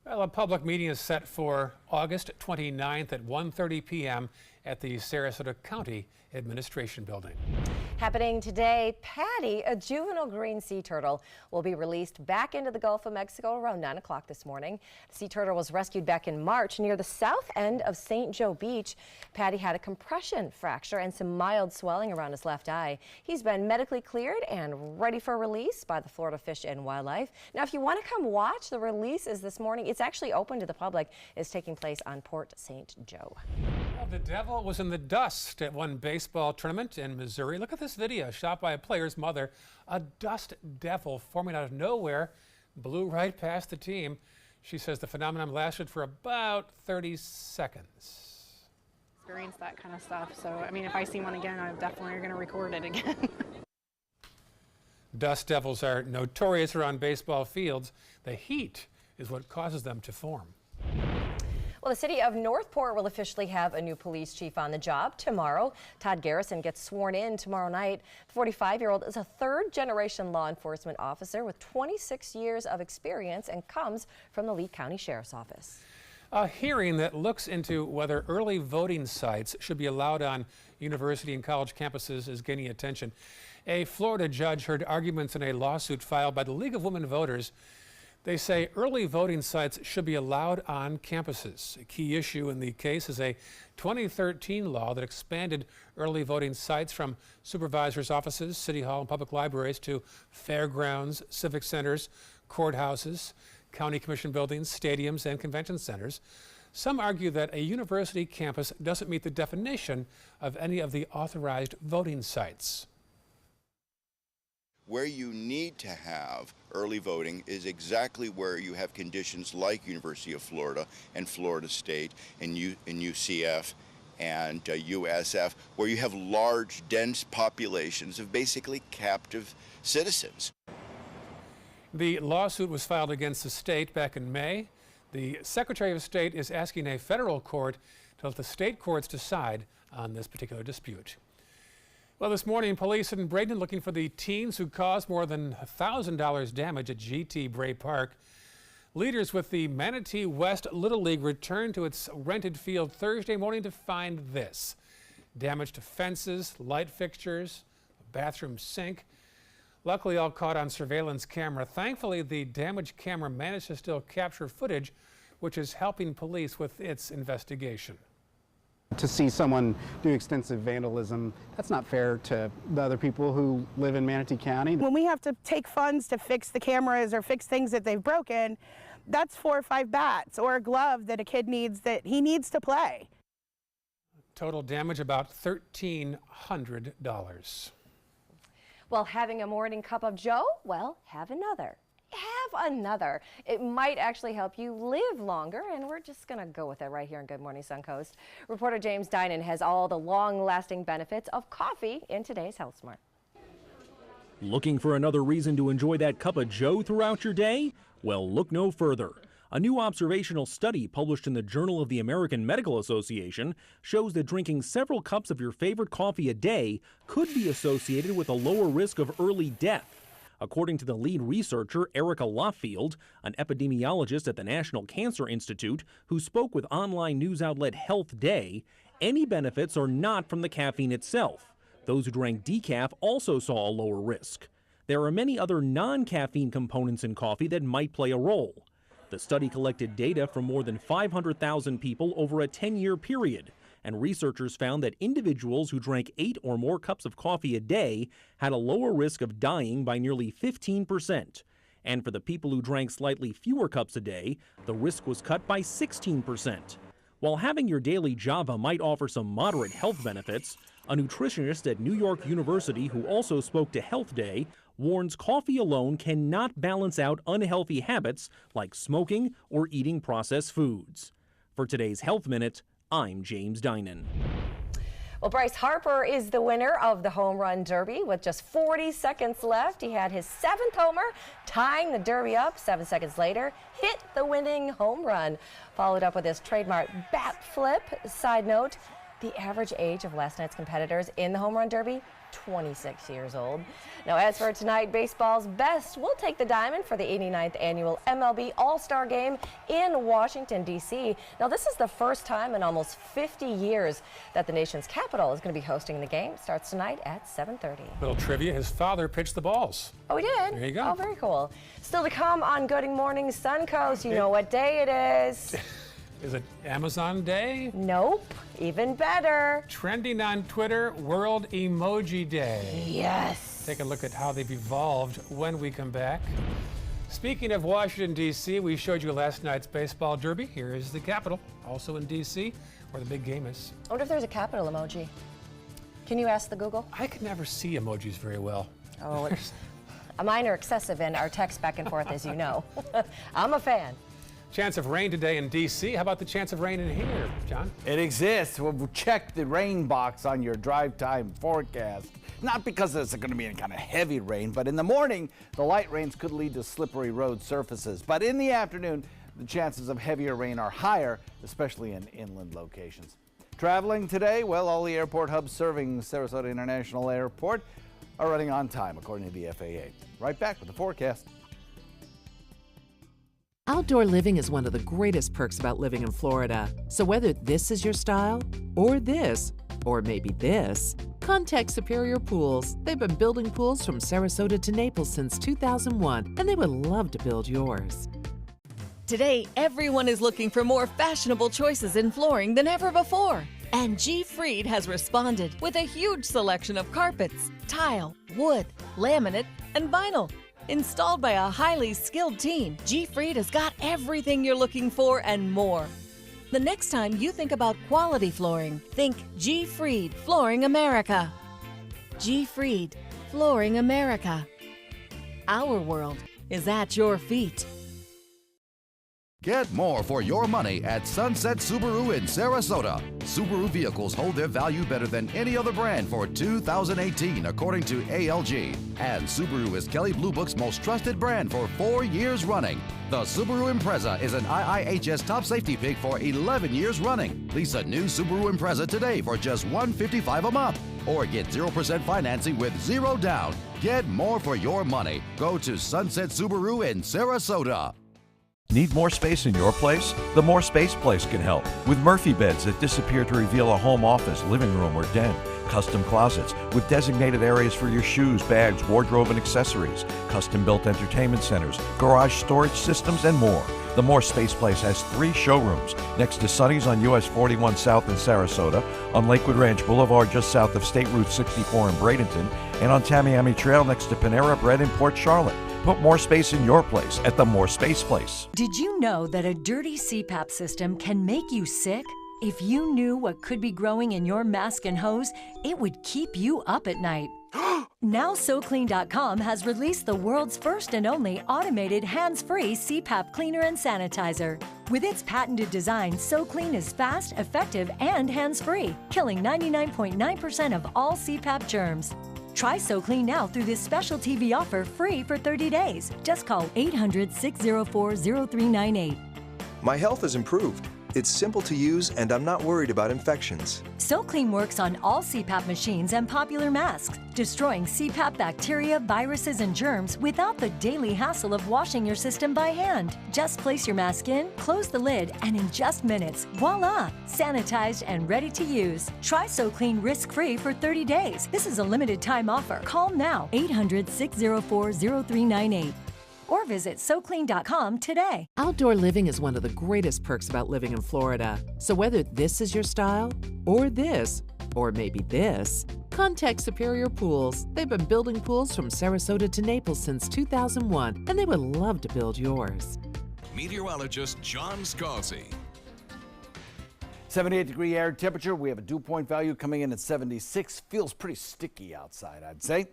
Well, a public meeting is set for August 29th at 1:30 p.m. at the Sarasota County Administration Building. Happening today, Patty, a juvenile green sea turtle, will be released back into the Gulf of Mexico around 9 o'clock this morning. The sea turtle was rescued back in March near the south end of St. Joe Beach. Patty had a compression fracture and some mild swelling around his left eye. He's been medically cleared and ready for release by the Florida Fish and Wildlife. Now, if you want to come watch, the release is this morning. It's actually open to the public. It's taking place on Port St. Joe. Well, the devil was in the dust at one baseball tournament in Missouri. Look at this video shot by a player's mother. A dust devil forming out of nowhere blew right past the team. She says the phenomenon lasted for about 30 seconds. Experience that kind of stuff. So, I mean, if I see one again, I'm definitely going to record it again. Dust devils are notorious around baseball fields. The heat is what causes them to form. Well, the city of Northport will officially have a new police chief on the job tomorrow. Todd Garrison gets sworn in tomorrow night. The 45-year-old is a third-generation law enforcement officer with 26 years of experience and comes from the Lee County Sheriff's Office. A hearing that looks into whether early voting sites should be allowed on university and college campuses is gaining attention. A Florida judge heard arguments in a lawsuit filed by the League of Women Voters. They say early voting sites should be allowed on campuses. A key issue in the case is a 2013 law that expanded early voting sites from supervisors' offices, city hall, and public libraries to fairgrounds, civic centers, courthouses, county commission buildings, stadiums, and convention centers. Some argue that a university campus doesn't meet the definition of any of the authorized voting sites. Where you need to have early voting is exactly where you have conditions like University of Florida and Florida State and UCF and USF, where you have large, dense populations of basically captive citizens. The lawsuit was filed against the state back in May. The Secretary of State is asking a federal court to let the state courts decide on this particular dispute. Well, this morning, police in Braden looking for the teens who caused more than $1,000 damage at GT Bray Park. Leaders with the Manatee West Little League returned to its rented field Thursday morning to find this: damage to fences, light fixtures, a bathroom sink. Luckily, all caught on surveillance camera. Thankfully, the damaged camera managed to still capture footage, which is helping police with its investigation. To see someone do extensive vandalism, that's not fair to the other people who live in Manatee County. When we have to take funds to fix the cameras or fix things that they've broken, that's 4 or 5 bats or a glove that a kid needs that he needs to play. Total damage about $1,300. Well, having a morning cup of joe? Well, have another. Have another. It might actually help you live longer, and we're just going to go with it right here on Good Morning Suncoast. Reporter James Dinan has all the long-lasting benefits of coffee in today's Health Smart. Looking for another reason to enjoy that cup of joe throughout your day? Well, look no further. A new observational study published in the Journal of the American Medical Association shows that drinking several cups of your favorite coffee a day could be associated with a lower risk of early death. According to the lead researcher, Erica Loffield, an epidemiologist at the National Cancer Institute, who spoke with online news outlet Health Day, any benefits are not from the caffeine itself. Those who drank decaf also saw a lower risk. There are many other non-caffeine components in coffee that might play a role. The study collected data from more than 500,000 people over a 10-year period, and researchers found that individuals who drank 8 or more cups of coffee a day had a lower risk of dying by nearly 15%. And for the people who drank slightly fewer cups a day, the risk was cut by 16%. While having your daily Java might offer some moderate health benefits, a nutritionist at New York University who also spoke to Health Day warns coffee alone cannot balance out unhealthy habits like smoking or eating processed foods. For today's Health Minute, I'm James Dinan. Well, Bryce Harper is the winner of the Home Run Derby with just 40 seconds left. He had his 7th homer, tying the Derby up. 7 seconds later, hit the winning home run. Followed up with his trademark bat flip. Side note, the average age of last night's competitors in the Home Run Derby, 26 years old. Now, as for tonight, baseball's best will take the diamond for the 89th annual MLB All-Star Game in Washington, D.C. Now, this is the first time in almost 50 years that the nation's capital is going to be hosting the game. It starts tonight at 7:30. Little trivia, his father pitched the balls. Oh, he did? There you go. Oh, very cool. Still to come on Good Morning Suncoast. You know what day it is. Is it Amazon Day? Nope. Even better. Trending on Twitter, World Emoji Day. Yes. Take a look at how they've evolved when we come back. Speaking of Washington, D.C., we showed you last night's baseball derby. Here is the Capitol, also in D.C., where the big game is. I wonder if there's a capital emoji. Can you ask the Google? I can never see emojis very well. Oh, it's, mine are excessive in our text back and forth, as you know. I'm a fan. Chance of rain today in D.C. How about the chance of rain in here, John? It exists. We'll check the rain box on your drive time forecast. Not because it's going to be any kind of heavy rain, but in the morning, the light rains could lead to slippery road surfaces. But in the afternoon, the chances of heavier rain are higher, especially in inland locations. Traveling today, well, all the airport hubs serving Sarasota International Airport are running on time, according to the FAA. Right back with the forecast. Outdoor living is one of the greatest perks about living in Florida. So whether this is your style, or this, or maybe this, contact Superior Pools. They've been building pools from Sarasota to Naples since 2001, and they would love to build yours. Today, everyone is looking for more fashionable choices in flooring than ever before. And G. Fried has responded with a huge selection of carpets, tile, wood, laminate, and vinyl. Installed by a highly skilled team, G. Fried has got everything you're looking for and more. The next time you think about quality flooring, think G. Fried Flooring America. G. Fried Flooring America. Our world is at your feet. Get more for your money at Sunset Subaru in Sarasota. Subaru vehicles hold their value better than any other brand for 2018, according to ALG. And Subaru is Kelley Blue Book's most trusted brand for 4 years running. The Subaru Impreza is an IIHS top safety pick for 11 years running. Lease a new Subaru Impreza today for just $155 a month. Or get 0% financing with zero down. Get more for your money. Go to Sunset Subaru in Sarasota. Need more space in your place? The More Space Place can help. With Murphy beds that disappear to reveal a home office, living room, or den. Custom closets with designated areas for your shoes, bags, wardrobe, and accessories. Custom-built entertainment centers, garage storage systems, and more. The More Space Place has 3 showrooms next to Sunny's on US 41 South in Sarasota, on Lakewood Ranch Boulevard just south of State Route 64 in Bradenton, and on Tamiami Trail next to Panera Bread in Port Charlotte. Put more space in your place at the More Space Place. Did you know that a dirty CPAP system can make you sick? If you knew what could be growing in your mask and hose, it would keep you up at night. Now SoClean.com has released the world's first and only automated hands-free CPAP cleaner and sanitizer. With its patented design, SoClean is fast, effective, and hands-free, killing 99.9% of all CPAP germs. Try SoClean now through this special TV offer free for 30 days. Just call 800-604-0398. My health has improved. It's simple to use and I'm not worried about infections. SoClean works on all CPAP machines and popular masks, destroying CPAP bacteria, viruses, and germs without the daily hassle of washing your system by hand. Just place your mask in, close the lid, and in just minutes, voila! Sanitized and ready to use. Try SoClean risk-free for 30 days. This is a limited time offer. Call now, 800-604-0398. Or visit SoClean.com today. Outdoor living is one of the greatest perks about living in Florida. So whether this is your style, or this, or maybe this, Contact Superior Pools. They've been building pools from Sarasota to Naples since 2001, and they would love to build yours. Meteorologist John Scalzi. 78-degree air temperature. We have a dew point value coming in at 76. Feels pretty sticky outside, I'd say.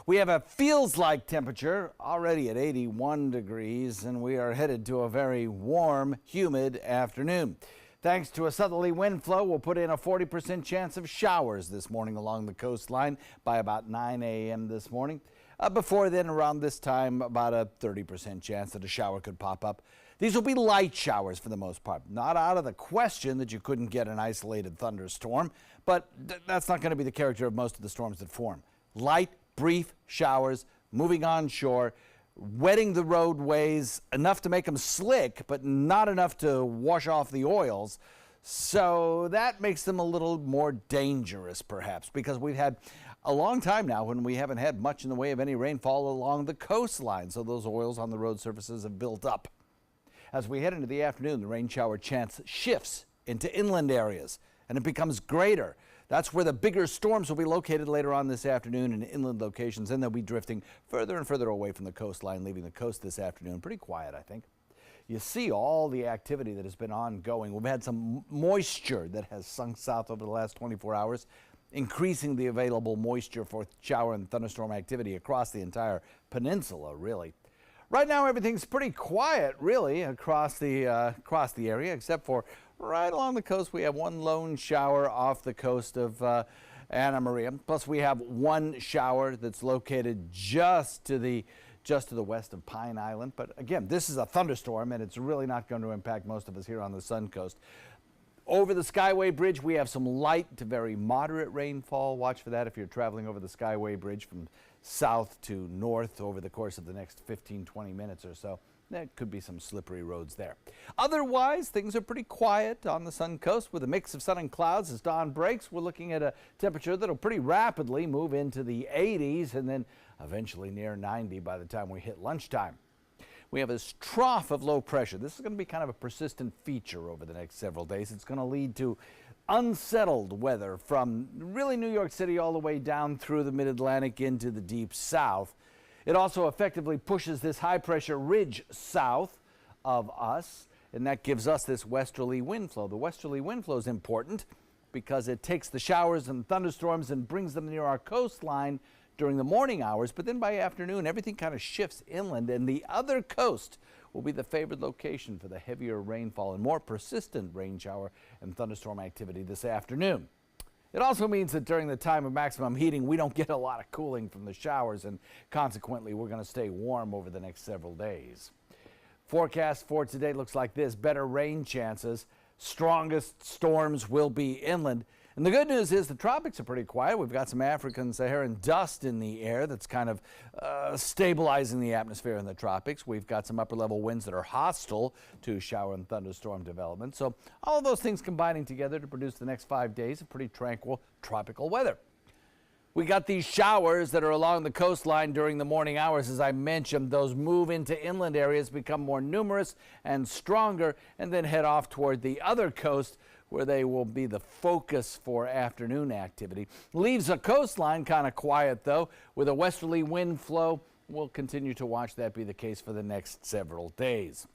We have a feels like temperature already at 81 degrees, and we are headed to a very warm, humid afternoon. Thanks to a southerly wind flow, we'll put in a 40% chance of showers this morning along the coastline by about 9 a.m. this morning. Before then, around this time, about a 30% chance that a shower could pop up. These will be light showers for the most part. Not out of the question that you couldn't get an isolated thunderstorm, but that's not going to be the character of most of the storms that form. Light, brief showers moving onshore, wetting the roadways enough to make them slick, but not enough to wash off the oils. So that makes them a little more dangerous, perhaps, because we've had a long time now when we haven't had much in the way of any rainfall along the coastline. So those oils on the road surfaces have built up. As we head into the afternoon, the rain shower chance shifts into inland areas, and it becomes greater. That's where the bigger storms will be located later on this afternoon in inland locations, and they'll be drifting further and further away from the coastline, leaving the coast this afternoon. Pretty quiet, I think. You see all the activity that has been ongoing. We've had some moisture that has sunk south over the last 24 hours, increasing the available moisture for shower and thunderstorm activity across the entire peninsula, really. Right now, everything's pretty quiet, really, across the area, except for right along the coast. We have one lone shower off the coast of Anna Maria. Plus, we have one shower that's located just to the west of Pine Island. But again, this is a thunderstorm, and it's really not going to impact most of us here on the Suncoast. Over the Skyway Bridge, we have some light to very moderate rainfall. Watch for that if you're traveling over the Skyway Bridge from south to north over the course of the next 15-20 minutes or so. There could be some slippery roads there. Otherwise, things are pretty quiet on the Suncoast with a mix of sun and clouds as dawn breaks. We're looking at a temperature that'll pretty rapidly move into the 80s and then eventually near 90 by the time we hit lunchtime. We have this trough of low pressure. This is going to be kind of a persistent feature over the next several days. It's going to lead to unsettled weather from really New York City all the way down through the mid-Atlantic into the deep south. It also effectively pushes this high-pressure ridge south of us, and that gives us this westerly wind flow. The westerly wind flow is important because it takes the showers and thunderstorms and brings them near our coastline during the morning hours, but then by afternoon, everything kind of shifts inland, and the other coast will be the favored location for the heavier rainfall and more persistent rain shower and thunderstorm activity this afternoon. It also means that during the time of maximum heating, we don't get a lot of cooling from the showers, and consequently, we're going to stay warm over the next several days. Forecast for today looks like this: better rain chances. Strongest storms will be inland. And the good news is the tropics are pretty quiet. We've got some African Saharan dust in the air that's kind of stabilizing the atmosphere in the tropics. We've got some upper-level winds that are hostile to shower and thunderstorm development. So all of those things combining together to produce the next 5 days of pretty tranquil tropical weather. We got these showers that are along the coastline during the morning hours. As I mentioned, those move into inland areas, become more numerous and stronger, and then head off toward the other coast, where they will be the focus for afternoon activity. Leaves the coastline kind of quiet, though, with a westerly wind flow. We'll continue to watch that be the case for the next several days.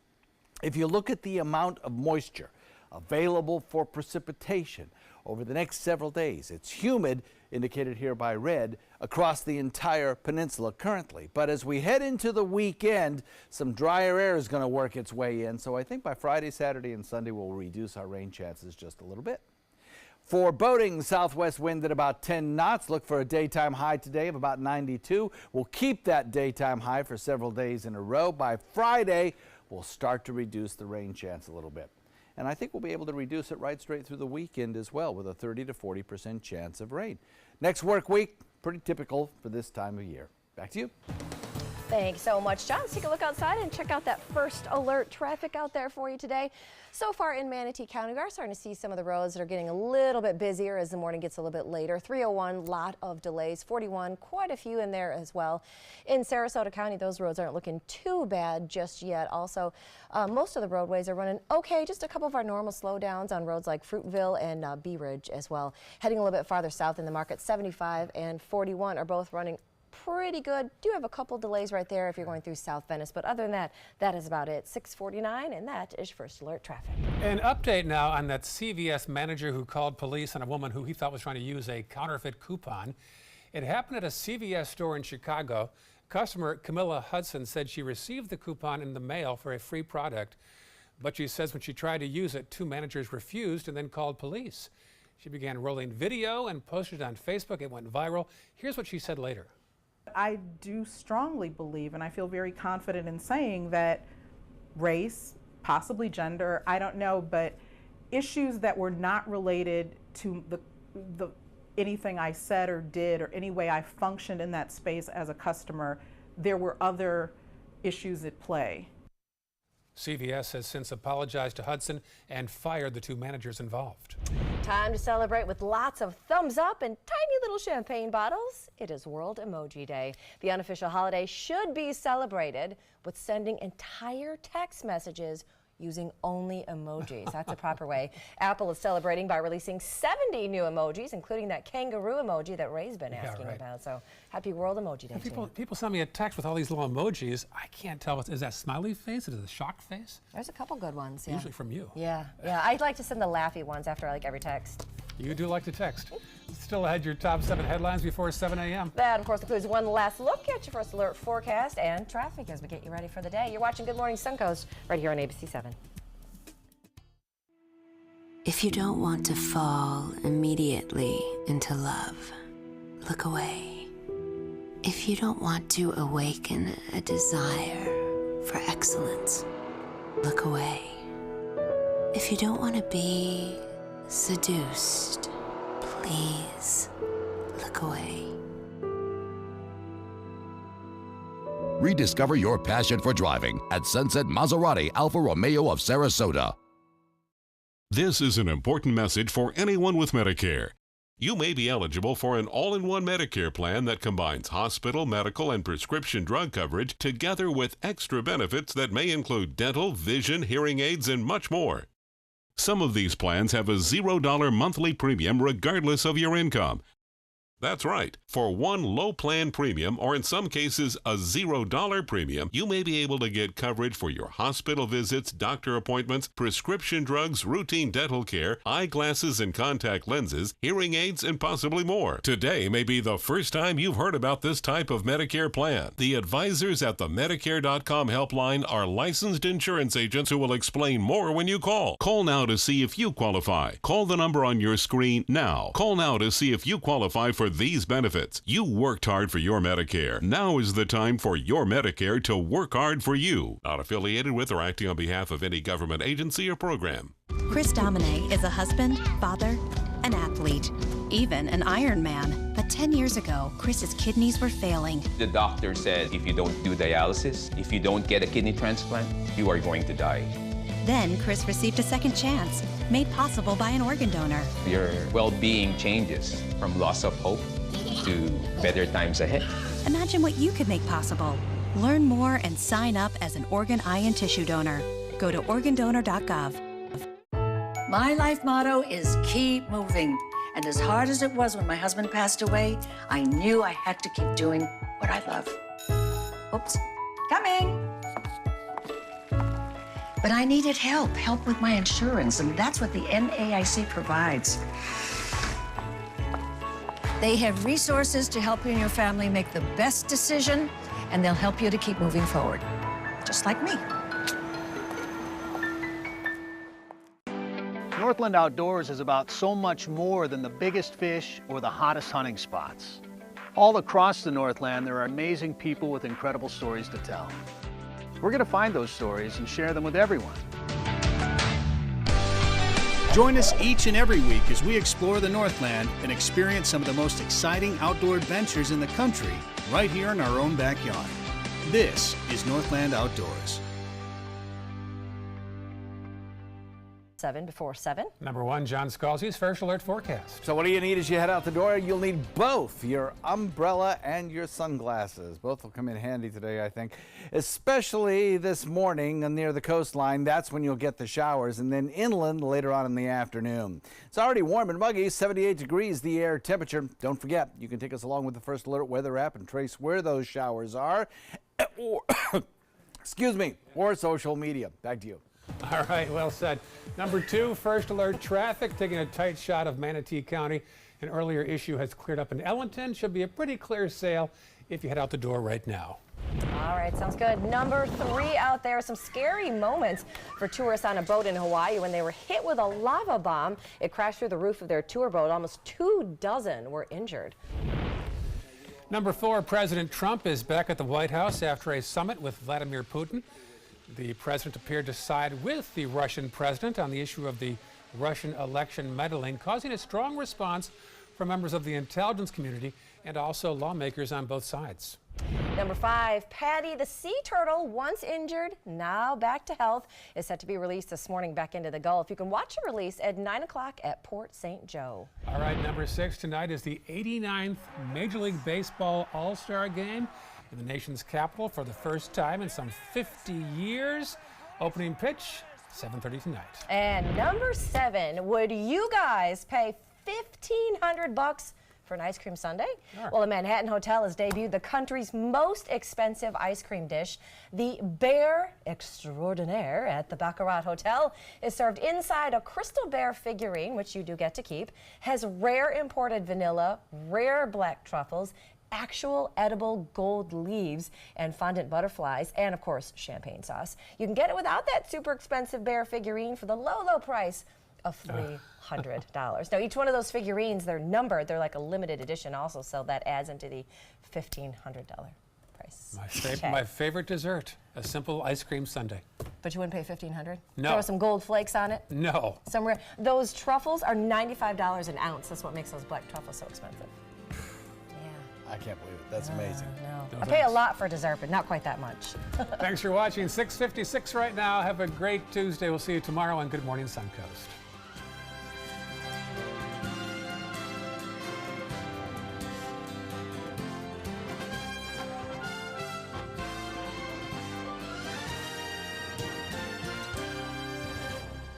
If you look at the amount of moisture available for precipitation over the next several days, it's humid, indicated here by red, across the entire peninsula currently. But as we head into the weekend, some drier air is going to work its way in. So I think by Friday, Saturday, and Sunday, we'll reduce our rain chances just a little bit. For boating, southwest wind at about 10 knots. Look for a daytime high today of about 92. We'll keep that daytime high for several days in a row. By Friday, we'll start to reduce the rain chance a little bit. And I think we'll be able to reduce it right straight through the weekend as well, with a 30 to 40% chance of rain. Next work week, pretty typical for this time of year. Back to you. Thanks so much, John. Let's take a look outside and check out that first alert traffic out there for you today. So far in Manatee County, we are starting to see some of the roads that are getting a little bit busier as the morning gets a little bit later. 301, lot of delays. 41, quite a few in there as well. In Sarasota County, those roads aren't looking too bad just yet. Also, most of the roadways are running okay. Just a couple of our normal slowdowns on roads like Fruitville and Bee Ridge as well. Heading a little bit farther south in the market, 75 and 41 are both running pretty good. Do have a couple delays right there if you're going through South Venice, but other than that, that is about it. 6:49, and that is first alert traffic. An update now on that CVS manager who called police on a woman who he thought was trying to use a counterfeit coupon. It happened at a CVS store in Chicago. Customer Camilla Hudson said she received the coupon in the mail for a free product, but she says when she tried to use it, two managers refused and then called police. She began rolling video and posted it on Facebook. It went viral. Here's what she said later. I do strongly believe, and I feel very confident in saying that race, possibly gender, I don't know, but issues that were not related to anything I said or did or any way I functioned in that space as a customer, there were other issues at play. CVS has since apologized to Hudson and fired the two managers involved. Time to celebrate with lots of thumbs up and tiny little champagne bottles. It is World Emoji Day. The unofficial holiday should be celebrated with sending entire text messages using only emojis. That's a proper way. Apple is celebrating by releasing 70 new emojis, including that kangaroo emoji that Ray's been asking about. So happy World Emoji Day. People send me a text with all these little emojis. I can't tell. Is that smiley face? Is it a shocked face? There's a couple good ones. Yeah. Usually from you. Yeah. I'd like to send the laughy ones after I like every text. You do like to text. Still ahead, your top 7 headlines before 7 a.m. That, of course, includes one last look at your first alert forecast and traffic as we get you ready for the day. You're watching Good Morning Suncoast right here on ABC 7. If you don't want to fall immediately into love, look away. If you don't want to awaken a desire for excellence, look away. If you don't want to be seduced, please look away. Rediscover your passion for driving at Sunset Maserati Alfa Romeo of Sarasota. This is an important message for anyone with Medicare. You may be eligible for an all-in-one Medicare plan that combines hospital, medical, and prescription drug coverage together with extra benefits that may include dental, vision, hearing aids, and much more. Some of these plans have a $0 monthly premium regardless of your income. That's right. For one low plan premium, or in some cases a $0 premium, you may be able to get coverage for your hospital visits, doctor appointments, prescription drugs, routine dental care, eyeglasses and contact lenses, hearing aids, and possibly more. Today may be the first time you've heard about this type of Medicare plan. The advisors at the Medicare.com helpline are licensed insurance agents who will explain more when you call. Call now to see if you qualify. Call the number on your screen now. Call now to see if you qualify for these benefits. You worked hard for your Medicare. Now is the time for your Medicare to work hard for you. Not affiliated with or acting on behalf of any government agency or program. Chris Domine is a husband, father, an athlete, even an Ironman. But 10 years ago, Chris's kidneys were failing. The doctor said if you don't do dialysis, if you don't get a kidney transplant, you are going to die. Then Chris received a second chance, made possible by an organ donor. Your well-being changes from loss of hope to better times ahead. Imagine what you could make possible. Learn more and sign up as an organ, eye, and tissue donor. Go to organdonor.gov. My life motto is keep moving. And as hard as it was when my husband passed away, I knew I had to keep doing what I love. Oops, coming. But I needed help with my insurance, and that's what the NAIC provides. They have resources to help you and your family make the best decision, and they'll help you to keep moving forward, just like me. Northland Outdoors is about so much more than the biggest fish or the hottest hunting spots. All across the Northland, there are amazing people with incredible stories to tell. We're going to find those stories and share them with everyone. Join us each and every week as we explore the Northland and experience some of the most exciting outdoor adventures in the country right here in our own backyard. This is Northland Outdoors. 7 before 7. Number 1, John Scalzi's First Alert Forecast. So what do you need as you head out the door? You'll need both your umbrella and your sunglasses. Both will come in handy today, I think. Especially this morning near the coastline. That's when you'll get the showers. And then inland later on in the afternoon. It's already warm and muggy, 78 degrees the air temperature. Don't forget, you can take us along with the First Alert weather app and trace where those showers are. Or, excuse me, or social media. Back to you. All right, well said. Number 2, First Alert traffic, taking a tight shot of Manatee County. An earlier issue has cleared up in Ellington. Should be a pretty clear sail if you head out the door right now. All right, sounds good. Number 3 out there, some scary moments for tourists on a boat in Hawaii when they were hit with a lava bomb. It crashed through the roof of their tour boat. Almost 24 were injured. Number 4, President Trump is back at the White House after a summit with Vladimir Putin. The president appeared to side with the Russian president on the issue of the Russian election meddling, causing a strong response from members of the intelligence community and also lawmakers on both sides. Number 5, Patty the sea turtle, once injured, now back to health, is set to be released this morning back into the Gulf. You can watch the release at 9 o'clock at Port St. Joe. All right, number 6 tonight is the 89th Major League Baseball All-Star Game in the nation's capital for the first time in some 50 years. Opening pitch, 7:30 tonight. And number 7, would you guys pay $1,500 for an ice cream sundae? Sure. Well, the Manhattan Hotel has debuted the country's most expensive ice cream dish. The Bear Extraordinaire at the Baccarat Hotel is served inside a crystal bear figurine, which you do get to keep, has rare imported vanilla, rare black truffles, actual edible gold leaves and fondant butterflies, and of course champagne sauce. You can get it without that super expensive bear figurine for the low price of $300. Now each one of those figurines, they're numbered, they're like a limited edition also, so that adds into the $1,500 price. My favorite dessert, a simple ice cream sundae. But you wouldn't pay $1,500? No. Throw some gold flakes on it? No. Those truffles are $95 an ounce. That's what makes those black truffles so expensive. I can't believe it. That's amazing. No, I pay a lot for dessert, but not quite that much. Thanks for watching. 6:56 right now. Have a great Tuesday. We'll see you tomorrow on Good Morning Suncoast.